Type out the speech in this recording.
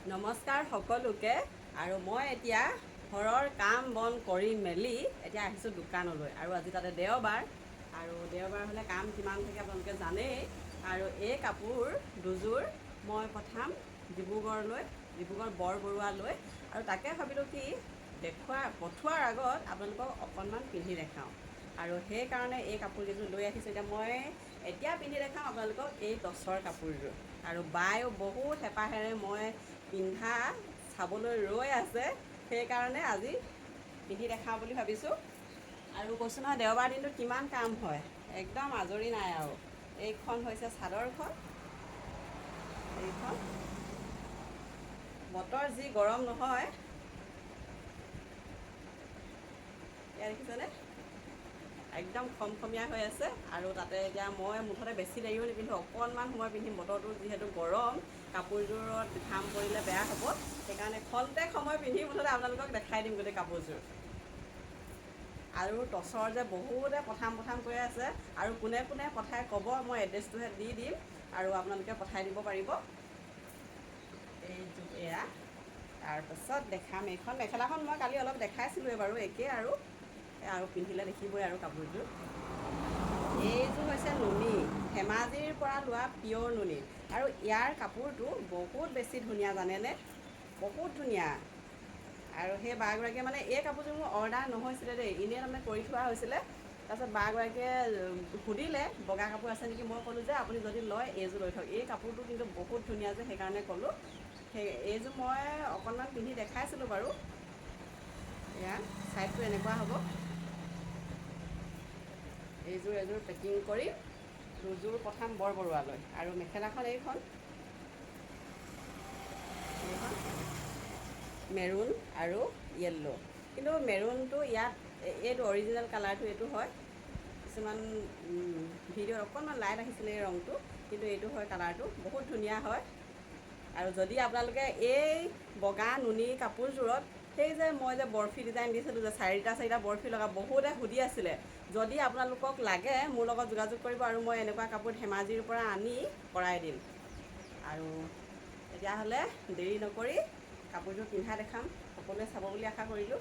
নমস্কাৰ সকলোকে। আৰু মই এতিয়া ঘৰৰ কাম বন কৰি মেলি এতিয়া আহিছোঁ দোকানলৈ। আৰু আজি তাতে দেওবাৰ, আৰু দেওবাৰ হ'লে কাম কিমান থাকে আপোনালোকে জানেই। আৰু এই কাপোৰ দুযোৰ মই পঠাম ডিব্ৰুগড়লৈ, ডিব্ৰুগড় বৰবৰুৱালৈ। আৰু তাকে ভাবিলোঁ কি পঠোৱাৰ আগত আপোনালোকক অকণমান পিন্ধি দেখাওঁ। আৰু সেইকাৰণে এই কাপোৰকেইযোৰ লৈ আহিছোঁ। এতিয়া পিন্ধি দেখাওঁ আপোনালোকক এই টচৰ কাপোৰযোৰ। আৰু বায়ো বহুত হেঁপাহেৰে মই পিন্ধা চাবলৈ ৰৈ আছে, সেইকাৰণে আজি পিন্ধি দেখাওঁ বুলি ভাবিছোঁ। আৰু কৈছোঁ নহয়, দেওবাৰ দিনটোত কিমান কাম হয়, একদম আজৰি নাই আৰু। এইখন হৈছে চাদৰখন, এইখন বতৰ যি গৰম নহয়, এয়া দেখিছেনে, একদম খমখমীয়া হৈ আছে। আৰু তাতে এতিয়া মই মুঠতে বেছি দেৰিও নিপিন্ধোঁ, অকণমান সময় পিন্ধিম। বতৰটো যিহেতু গৰম, কাপোৰযোৰত ঘাম পৰিলে বেয়া হ'ব, সেইকাৰণে খন্তেক সময় পিন্ধি মুঠতে আপোনালোকক দেখাই দিম গোটেই কাপোৰযোৰ। আৰু টচৰ যে বহুতে পঠাম কৈ আছে, আৰু কোনে কোনে পঠাই ক'ব, মই এড্ৰেছটোহে দি দিম আৰু আপোনালোকে পঠাই দিব পাৰিব। এইযোৰ এয়া, তাৰপাছত দেখাম এইখন মেখেলাখন মই কালি অলপ দেখাইছিলোঁৱে বাৰু, একেই আৰু পিন্ধিলে দেখিবই আৰু কাপোৰযোৰ। এইযোৰ হৈছে নুনি, ধেমাজিৰ পৰা লোৱা পিয়'ৰ নুনি। আৰু ইয়াৰ কাপোৰটো বহুত বেছি ধুনীয়া জানেনে, বহুত ধুনীয়া। আৰু সেই বাগৰাকীয়ে মানে এই কাপোৰযোৰ মোৰ অৰ্ডাৰ নহৈছিলে দেই, এনেই তাৰমানে কৰি থোৱা হৈছিলে। তাৰপিছত বাগৰাকীয়ে সুধিলে বগা কাপোৰ আছে নেকি, মই ক'লোঁ যে আপুনি যদি লয় এইযোৰ লৈ থওক। এই কাপোৰটো কিন্তু বহুত ধুনীয়া যে, সেইকাৰণে ক'লোঁ। এইযোৰ মই অকণমান পিন্ধি দেখাইছিলোঁ বাৰু। এয়া ছাইডটো এনেকুৱা হ'ব। এযোৰ পেকিং কৰি দুযোৰ পঠাম বৰবৰুৱালৈ। আৰু মেখেলাখন এইখন মেৰুণ আৰু য়েল্ল'। কিন্তু মেৰুণটো ইয়াত এইটো অৰিজিনেল কালাৰটো এইটো হয়। কিছুমান ভিডিঅ'ত অকণমান লাইট আহিছিলে এই ৰংটো, কিন্তু এইটো হয় কালাৰটো, বহুত ধুনীয়া হয়। আৰু যদি আপোনালোকে এই বগা নুনি কাপোৰযোৰত সেই যে মই যে বৰফি ডিজাইন দিছিলোঁ যে চাৰিটা বৰফি লগা, বহুতে সুধি আছিলে। যদি আপোনালোকক লাগে মোৰ লগত যোগাযোগ কৰিব, আৰু মই এনেকুৱা কাপোৰ ধেমাজিৰ পৰা আনি কৰাই দিম। আৰু তেতিয়াহ'লে দেৰি নকৰি কাপোৰযোৰ পিন্ধা দেখাম, সকলোৱে চাব বুলি আশা কৰিলোঁ।